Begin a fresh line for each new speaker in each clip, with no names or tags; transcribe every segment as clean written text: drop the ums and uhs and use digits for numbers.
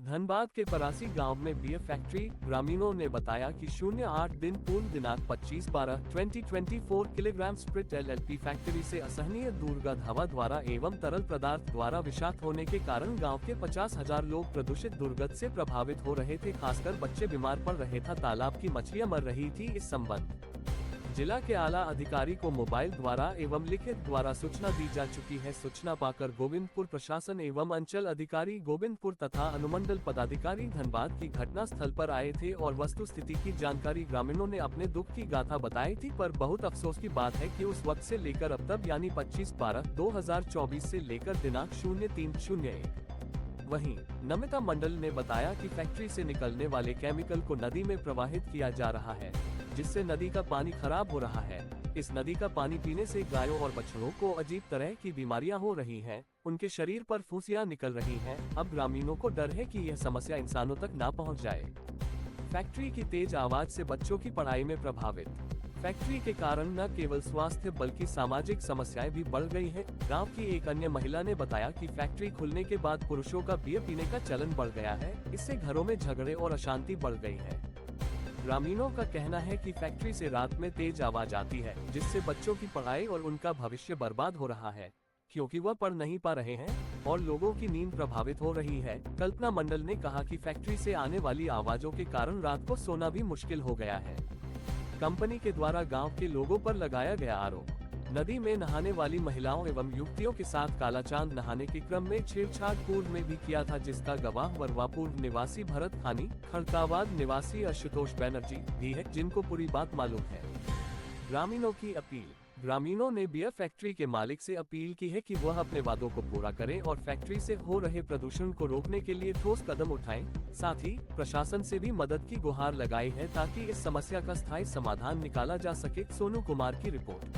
धनबाद के परासी गांव में बियर फैक्ट्री। ग्रामीणों ने बताया कि 08 दिन पूर्व दिनांक 25/12/2024 किलोग्राम स्प्रिट एलएलपी फैक्ट्री से असहनीय दुर्गंध हवा द्वारा एवं तरल पदार्थ द्वारा विषाक्त होने के कारण गांव के 50,000 लोग प्रदूषित दुर्गंध से प्रभावित हो रहे थे। खासकर बच्चे बीमार पड़ रहे था, तालाब की मछलियां मर रही थी। इस संबंध जिला के आला अधिकारी को मोबाइल द्वारा एवं लिखित द्वारा सूचना दी जा चुकी है। सूचना पाकर गोविंदपुर प्रशासन एवं अंचल अधिकारी गोविंदपुर तथा अनुमंडल पदाधिकारी धनबाद की घटना स्थल पर आए थे और वस्तु स्थिति की जानकारी ग्रामीणों ने अपने दुख की गाथा बताई थी। पर बहुत अफसोस की बात है कि उस वक्त से लेकर अब तक यानी 25/12/2024 से लेकर दिनांक 03/01 वहीं नमिता मंडल ने बताया कि फैक्ट्री से निकलने वाले केमिकल को नदी में प्रवाहित किया जा रहा है, जिससे नदी का पानी खराब हो रहा है। इस नदी का पानी पीने से गायों और बछड़ों को अजीब तरह की बीमारियां हो रही हैं, उनके शरीर पर फुंसियां निकल रही हैं। अब ग्रामीणों को डर है कि यह समस्या इंसानों तक ना पहुंच जाए। फैक्ट्री की तेज आवाज से बच्चों की पढ़ाई में प्रभावित। फैक्ट्री के कारण न केवल स्वास्थ्य बल्कि सामाजिक समस्याएं भी बढ़ गई हैं। गांव की एक अन्य महिला ने बताया कि फैक्ट्री खुलने के बाद पुरुषों का बियर पीने का चलन बढ़ गया है। इससे घरों में झगड़े और अशांति बढ़ गई है। ग्रामीणों का कहना है कि फैक्ट्री से रात में तेज आवाज आती है, जिससे बच्चों की पढ़ाई और उनका भविष्य बर्बाद हो रहा है, क्योंकि वह पढ़ नहीं पा रहे हैं और लोगों की नींद प्रभावित हो रही है। कल्पना मंडल ने कहा कि फैक्ट्री से आने वाली आवाजों के कारण रात को सोना भी मुश्किल हो गया है। कंपनी के द्वारा गांव के लोगों पर लगाया गया आरोप। नदी में नहाने वाली महिलाओं एवं युवतियों के साथ कालाचांद नहाने के क्रम में छेड़छाड़ पूर्व में भी किया था, जिसका गवाह वरवापुर निवासी भरत खानी, खड़काबाद निवासी आशुतोष बैनर्जी भी है, जिनको पूरी बात मालूम है। ग्रामीणों की अपील। ग्रामीणों ने बियर फैक्ट्री के मालिक से अपील की है कि वह अपने वादों को पूरा करें और फैक्ट्री से हो रहे प्रदूषण को रोकने के लिए ठोस कदम उठाएं। साथ ही प्रशासन से भी मदद की गुहार लगाई है ताकि इस समस्या का स्थायी समाधान निकाला जा सके। सोनू कुमार की रिपोर्ट।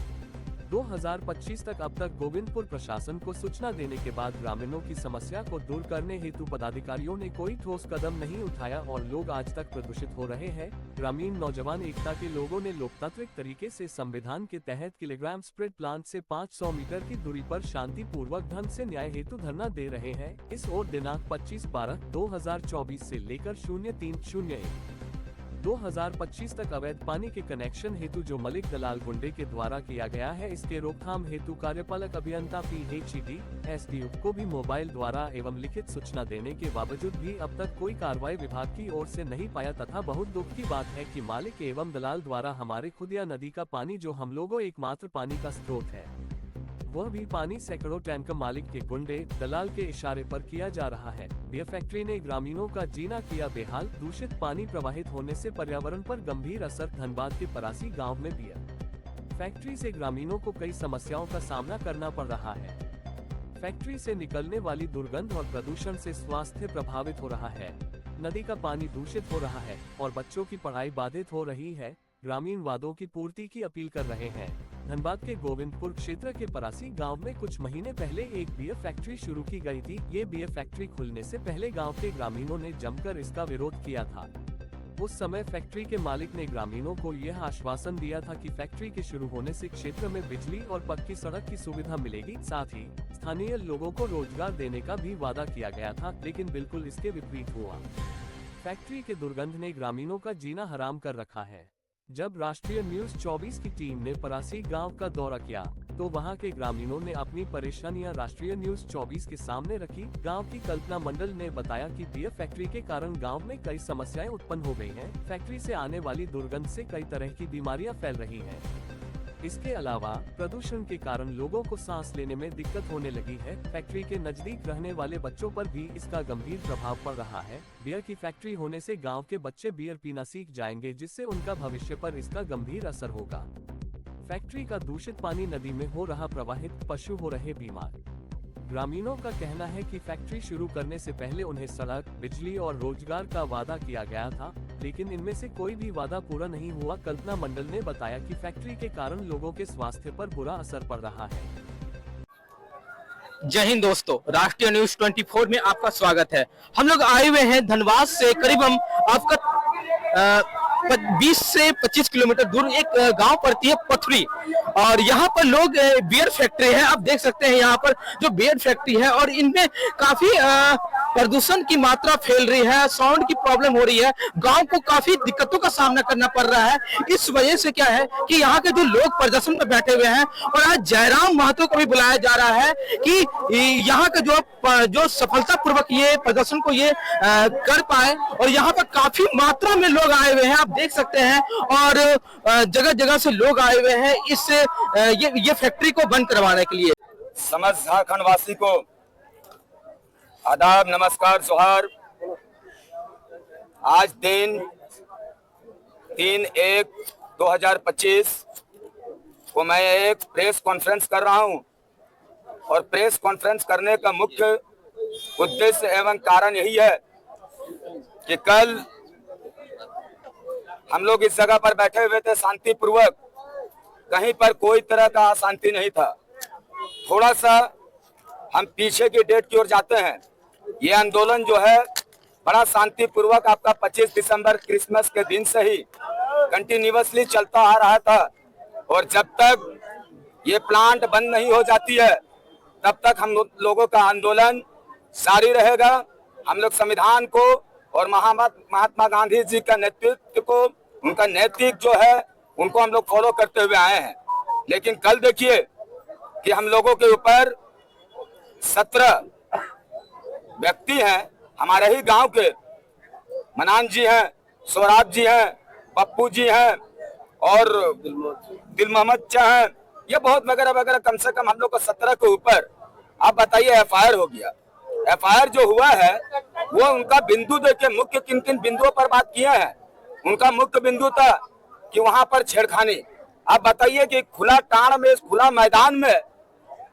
2025 तक अब तक गोविंदपुर प्रशासन को सूचना देने के बाद ग्रामीणों की समस्या को दूर करने हेतु पदाधिकारियों ने कोई ठोस कदम नहीं उठाया और लोग आज तक प्रदूषित हो रहे हैं। ग्रामीण नौजवान एकता के लोगों ने लोकतांत्रिक तरीके से संविधान के तहत किलोग्राम स्प्रिट प्लांट से 500 मीटर की दूरी पर शांति पूर्वक ढंग से न्याय हेतु धरना दे रहे हैं। इस ओर दिनांक 25/12/2024 से लेकर 03/01/2025 तक अवैध पानी के कनेक्शन हेतु जो मलिक दलाल गुंडे के द्वारा किया गया है, इसके रोकथाम हेतु कार्यपालक अभियंता PHED SDO को भी मोबाइल द्वारा एवं लिखित सूचना देने के बावजूद भी अब तक कोई कार्रवाई विभाग की ओर से नहीं पाया तथा बहुत दुख की बात है कि मालिक एवं दलाल द्वारा हमारे खुदिया नदी का पानी, जो हम लोगों एकमात्र पानी का स्रोत है, वह भी पानी सैकड़ों टैंकर मालिक के गुंडे दलाल के इशारे पर किया जा रहा है। बियर फैक्ट्री ने ग्रामीणों का जीना किया बेहाल। दूषित पानी प्रवाहित होने से पर्यावरण पर गंभीर असर। धनबाद के परासी गांव में बियर फैक्ट्री से ग्रामीणों को कई समस्याओं का सामना करना पड़ रहा है। फैक्ट्री से निकलने वाली दुर्गंध और प्रदूषण से स्वास्थ्य प्रभावित हो रहा है, नदी का पानी दूषित हो रहा है और बच्चों की पढ़ाई बाधित हो रही है। ग्रामीण वादों की पूर्ति की अपील कर रहे हैं। धनबाद के गोविंदपुर क्षेत्र के परासी गांव में कुछ महीने पहले एक बियर फैक्ट्री शुरू की गई थी। ये बियर फैक्ट्री खुलने से पहले गांव के ग्रामीणों ने जमकर इसका विरोध किया था। उस समय फैक्ट्री के मालिक ने ग्रामीणों को यह आश्वासन दिया था कि फैक्ट्री के शुरू होने से क्षेत्र में बिजली और पक्की सड़क की सुविधा मिलेगी, साथ ही स्थानीय लोगों को रोजगार देने का भी वादा किया गया था, लेकिन बिल्कुल इसके विपरीत हुआ। फैक्ट्री के दुर्गंध ने ग्रामीणों का जीना हराम कर रखा है। जब राष्ट्रीय न्यूज 24 की टीम ने परासी गांव का दौरा किया तो वहां के ग्रामीणों ने अपनी परेशानियां राष्ट्रीय न्यूज 24 के सामने रखी। गांव की कल्पना मंडल ने बताया कि बियर फैक्ट्री के कारण गांव में कई समस्याएं उत्पन्न हो गई हैं। फैक्ट्री से आने वाली दुर्गंध से कई तरह की बीमारियां फैल रही हैं। इसके अलावा प्रदूषण के कारण लोगों को सांस लेने में दिक्कत होने लगी है। फैक्ट्री के नजदीक रहने वाले बच्चों पर भी इसका गंभीर प्रभाव पड़ रहा है। बियर की फैक्ट्री होने से गांव के बच्चे बियर पीना सीख जाएंगे, जिससे उनका भविष्य पर इसका गंभीर असर होगा। फैक्ट्री का दूषित पानी नदी में हो रहा प्रवाहित, पशु हो रहे बीमार। ग्रामीणों का कहना है कि फैक्ट्री शुरू करने से पहले उन्हें सड़क, बिजली और रोजगार का वादा किया गया था, लेकिन इनमें से कोई भी वादा पूरा नहीं हुआ। कल्पना मंडल ने बताया कि फैक्ट्री के कारण लोगों के स्वास्थ्य पर बुरा असर पड़ रहा है।
जय हिंद दोस्तों, राष्ट्रीय न्यूज 24 में आपका स्वागत है। हम लोग आए हुए हैं धनबाद से। करीब हम आपका 20 से 25 किलोमीटर दूर एक गांव पड़ती है पथरी, और यहाँ पर लोग बियर फैक्ट्री है, आप देख सकते हैं यहाँ पर जो बियर फैक्ट्री है, और इनमें काफी प्रदूषण की मात्रा फैल रही है, साउंड की प्रॉब्लम हो रही है, गांव को काफी दिक्कतों का सामना करना पड़ रहा है। इस वजह से क्या है कि यहाँ के जो लोग प्रदर्शन पर बैठे हुए हैं, और आज जयराम महतो को भी बुलाया जा रहा है कि यहाँ का जो सफलतापूर्वक ये प्रदर्शन को ये कर पाए, और यहाँ पर काफी मात्रा में लोग आए हुए हैं, आप देख सकते हैं, और जगह जगह से लोग आए हुए हैं इस ये फैक्ट्री को बंद करवाने के लिए।
समस्त झारखंड वासी को आदाब, नमस्कार, जोहार। आज दिन 3/1/2025 को मैं एक प्रेस कॉन्फ्रेंस कर रहा हूं, और प्रेस कॉन्फ्रेंस करने का मुख्य उद्देश्य एवं कारण यही है कि कल हम लोग इस जगह पर बैठे हुए थे शांतिपूर्वक, कहीं पर कोई तरह का अशांति नहीं था। थोड़ा सा हम पीछे की डेट की ओर जाते हैं। ये आंदोलन जो है बड़ा शांतिपूर्वक आपका 25 दिसंबर क्रिसमस के दिन से ही कंटिन्यूअसली चलता आ रहा था, और जब तक ये प्लांट बंद नहीं हो जाती है तब तक हम लोगों का आंदोलन जारी रहेगा। हम लोग संविधान को और महात्मा गांधी जी का नेतृत्व को, उनका नैतिक जो है उनको हम लोग फॉलो करते हुए आए हैं। लेकिन कल देखिए कि हम लोगों के ऊपर 17 व्यक्ति हैं, हमारे ही गांव के, मनान जी हैं, स्वराज जी हैं, पप्पू जी हैं, और दिल मोहम्मद शाह हैं, ये बहुत वगैरह वगैरह, कम से कम हम लोग को 17 के ऊपर, आप बताइए, एफआईआर हो गया। एफआईआर जो हुआ है वो उनका बिंदु देखे, मुख्य किन किन बिंदुओं पर बात किए हैं। उनका मुख्य बिंदु था कि वहां पर छेड़खानी। आप बताइए कि खुला टाण में, खुला मैदान में,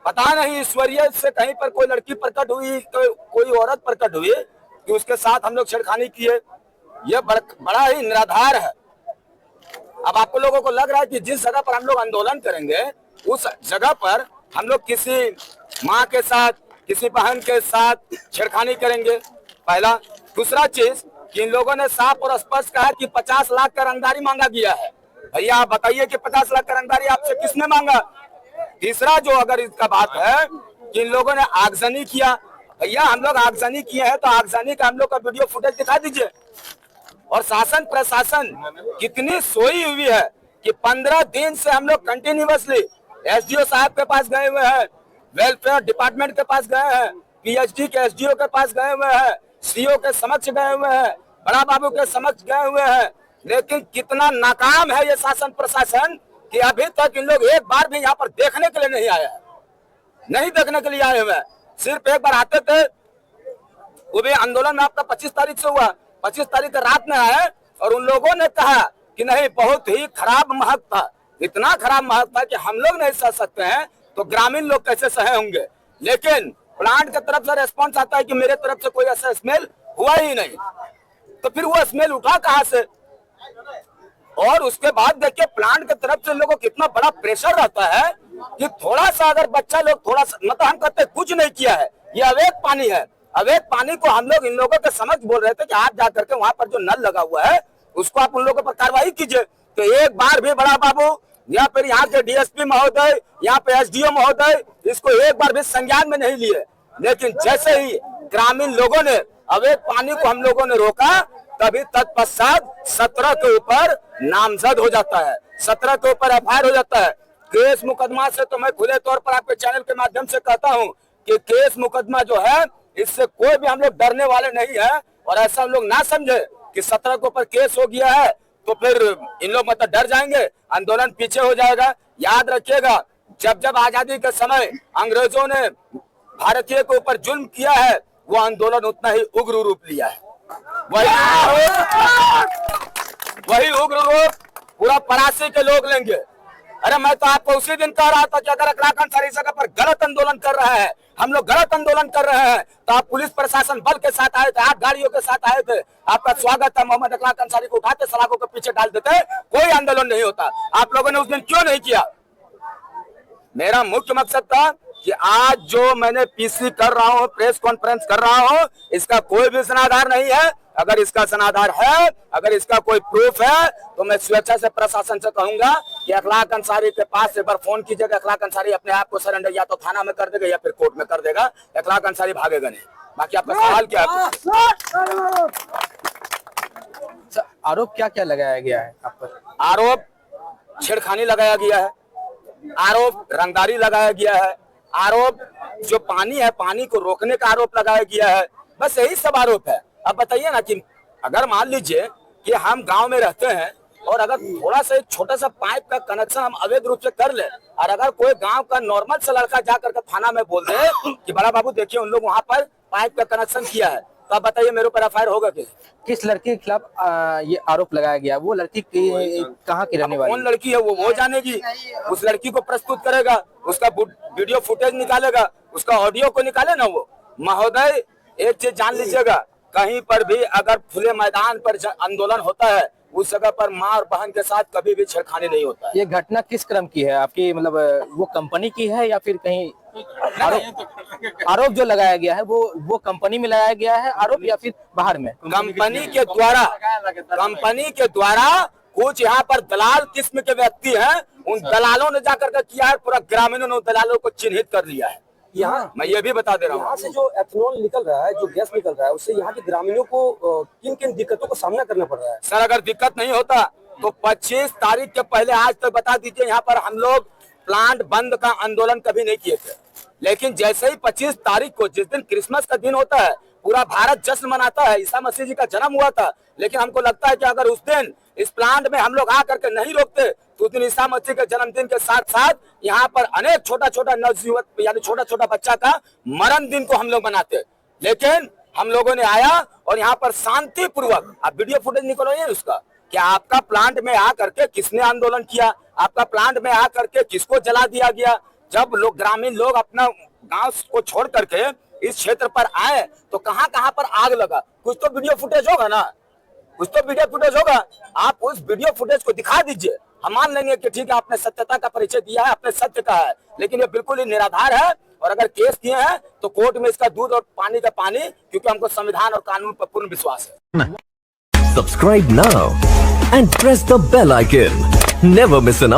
पता नहीं ईश्वरीय से कहीं पर कोई लड़की प्रकट हुई, कोई औरत प्रकट हुई कि उसके साथ हम लोग छेड़खानी किए। यह बड़ा ही निराधार है। अब आप लोगों को लग रहा है कि जिस जगह पर हम लोग आंदोलन करेंगे उस जगह पर हम लोग किसी माँ के साथ, किसी बहन के साथ छेड़खानी करेंगे, पहला। दूसरा चीज कि इन लोगों ने साफ और स्पष्ट कहा कि 50 लाख का रंगदारी मांगा गया है। भैया आप बताइए कि 50 लाख का रंगदारी आपसे किसने मांगा? तीसरा जो अगर इसका बात है कि इन लोगों ने आगजनी किया, भैया हम लोग आगजनी किए हैं तो आगजनी का हम लोग का वीडियो फुटेज दिखा दीजिए। और शासन प्रशासन कितनी सोई हुई है कि 15 दिन से हम लोग कंटिन्यूअसली एसडीओ साहब के पास गए हुए हैं, वेलफेयर डिपार्टमेंट के पास गए हैं, पीएचडी के एसडीओ के पास गए हुए हैं, सीओ के समक्ष गए हुए हैं, बड़ा बाबू के समक्ष गए हुए हैं, लेकिन कितना नाकाम है ये शासन प्रशासन कि अभी तक इन लोग एक बार भी यहाँ पर देखने के लिए नहीं आए हैं, नहीं देखने के लिए आए हुए हैं। सिर्फ एक बार आते थे, वो भी आंदोलन आपका 25 तारीख से हुआ, 25 तारीख की रात में आए और उन लोगों ने कहा कि नहीं, बहुत ही खराब महक था, इतना खराब महक था कि हम लोग नहीं सह सकते हैं, तो ग्रामीण लोग कैसे सहे होंगे। लेकिन प्लांट की तरफ से रेस्पॉन्स आता है कि मेरे तरफ से कोई ऐसा स्मेल हुआ ही नहीं, तो फिर वो स्मेल उठा कहां से? और उसके बाद देखिए प्लांट की तरफ से लोगों को कितना बड़ा प्रेशर रहता है कि थोड़ा सा अगर बच्चा लोग थोड़ा सा, मतलब हम कहते कुछ नहीं किया है, ये अवैध पानी है, अवैध पानी को हम लोग इन लोगों के समझ बोल रहे थे कि आप जाकर के वहां पर जो नल लगा हुआ है उसको आप उन लोगों पर कार्रवाई कीजिए। तो एक बार भी बड़ा बाबू या फिर यहाँ के डीएसपी महोदय, यहाँ पे एसडीओ महोदय इसको एक बार भी संज्ञान में नहीं लिए। लेकिन जैसे ही ग्रामीण लोगों ने अवैध पानी को हम लोगों ने रोका, तभी तत्पश्चात 17 के ऊपर नामजद हो जाता है, 17 के ऊपर एफआईआर हो जाता है। केस मुकदमा से तो मैं खुले तौर पर आपके चैनल के माध्यम से कहता हूं कि केस मुकदमा जो है इससे कोई भी हम लोग डरने वाले नहीं है, और ऐसा हम लोग ना समझे कि 17 के ऊपर केस हो गया है तो फिर इन लोग मतलब डर जाएंगे, आंदोलन पीछे हो जाएगा। याद रखिएगा, जब जब आजादी के समय अंग्रेजों ने भारतीय के ऊपर जुल्म किया है, वो आंदोलन उतना ही उग्र रूप लिया है। वही उग्र रूप पूरा परासी के लोग लेंगे। अरे मैं तो आपको उसी दिन कह रहा था कि अगर अखलाकन सारी जगह पर गलत आंदोलन कर रहा है, हम लोग गलत आंदोलन कर रहे हैं, तो आप पुलिस प्रशासन बल के साथ आए थे, 8 गाड़ियों के साथ आए थे, आपका स्वागत था। मोहम्मद अखलाक अंसारी को उठाते सलाखों के पीछे डाल देते, कोई आंदोलन नहीं होता। आप लोगों ने उस दिन क्यों नहीं किया? मेरा मुख्य मकसद था कि आज जो मैंने पीसी कर रहा हूं, प्रेस कॉन्फ्रेंस कर रहा हूं, इसका कोई भी सनाधार नहीं है। अगर इसका सनाधार है, अगर इसका कोई प्रूफ है, तो मैं स्वेच्छा से प्रशासन से कहूंगा कि अखलाक अंसारी के पास एक बार फोन कीजिएगा। अखलाक अंसारी अपने आप को सरेंडर या तो थाना में कर देगा या फिर कोर्ट में कर देगा। अखलाक अंसारी भागेगा नहीं। बाकी आपका सवाल क्या है?
आरोप क्या क्या लगाया गया है आप पर?
आरोप छेड़खानी लगाया गया है, आरोप रंगदारी लगाया गया है, आरोप जो पानी है पानी को रोकने का आरोप लगाया गया है। बस यही सब आरोप है। अब बताइए ना कि अगर मान लीजिए कि हम गांव में रहते हैं और अगर थोड़ा सा एक छोटा सा पाइप का कनेक्शन हम अवैध रूप से कर ले, और अगर कोई गांव का नॉर्मल सा लड़का जा करके थाना में बोल दे कि बड़ा बाबू देखिए उन लोग वहां पर पाइप का कनेक्शन किया है, तो आप बताइए मेरे ऊपर एफआईआर होगा क्या?
किस लड़की के खिलाफ ये आरोप लगाया गया? वो लड़की कहाँ की रहने वाली?
कौन लड़की है वो जानेगी। उस लड़की को प्रस्तुत करेगा, उसका वीडियो फुटेज निकालेगा, उसका ऑडियो को निकाले ना वो। महोदय एक चीज जान लीजिएगा, कहीं पर भी अगर खुले मैदान पर आंदोलन होता है, उस जगह पर माँ और बहन के साथ कभी भी छेड़खानी नहीं होता है।
ये घटना किस क्रम की है आपकी? मतलब वो कंपनी की है या फिर कहीं आरोप जो लगाया गया है वो कंपनी में लगाया गया है आरोप या फिर बाहर में?
कंपनी के द्वारा कुछ यहाँ पर दलाल किस्म के व्यक्ति हैं, उन दलालों ने जाकर के किया है। पूरा ग्रामीणों ने दलालों को चिन्हित कर लिया है।
यहाँ
मैं ये भी बता दे रहा हूँ,
यहाँ से जो एथेनॉल निकल रहा है, जो गैस निकल रहा है, उससे यहाँ के ग्रामीणों को किन किन दिक्कतों का सामना करना पड़ रहा है?
सर अगर दिक्कत नहीं होता तो 25 तारीख के पहले आज तक बता दीजिए, यहाँ पर हम लोग प्लांट बंद का आंदोलन कभी नहीं किए थे। लेकिन जैसे ही 25 तारीख को, जिस दिन क्रिसमस का दिन होता है, पूरा भारत जश्न मनाता है, ईसा मसीह जी का जन्म हुआ था, लेकिन हमको लगता है कि अगर उस दिन इस प्लांट में हम लोग आकर के नहीं रोकते तो उस दिन ईसा मसीह के जन्मदिन के साथ साथ यहाँ पर अनेक छोटा छोटा नवजीवन यानी छोटा छोटा बच्चा का मरण दिन को हम लोग मनाते। लेकिन हम लोगों ने आया और यहाँ पर शांति पूर्वक, आप वीडियो फुटेज निकलवाइए उसका, कि आपका प्लांट में आकर के किसने आंदोलन किया, आपका प्लांट में आकर के किसको जला दिया गया। जब लोग ग्रामीण लोग अपना गांव को छोड़ करके इस क्षेत्र पर आए तो कहां कहां पर आग लगा, कुछ तो वीडियो फुटेज होगा ना, कुछ तो वीडियो फुटेज होगा। आप उस वीडियो फुटेज को दिखा दीजिए, हम मान लेंगे कि ठीक है आपने सत्यता का परिचय दिया है, आपने सत्य कहा है, लेकिन ये बिल्कुल ही निराधार है। और अगर केस किए हैं तो कोर्ट में इसका दूध और पानी का पानी, क्योंकि हमको संविधान और कानून पर पूर्ण विश्वास है।
Subscribe now and press the bell icon. Never miss an update.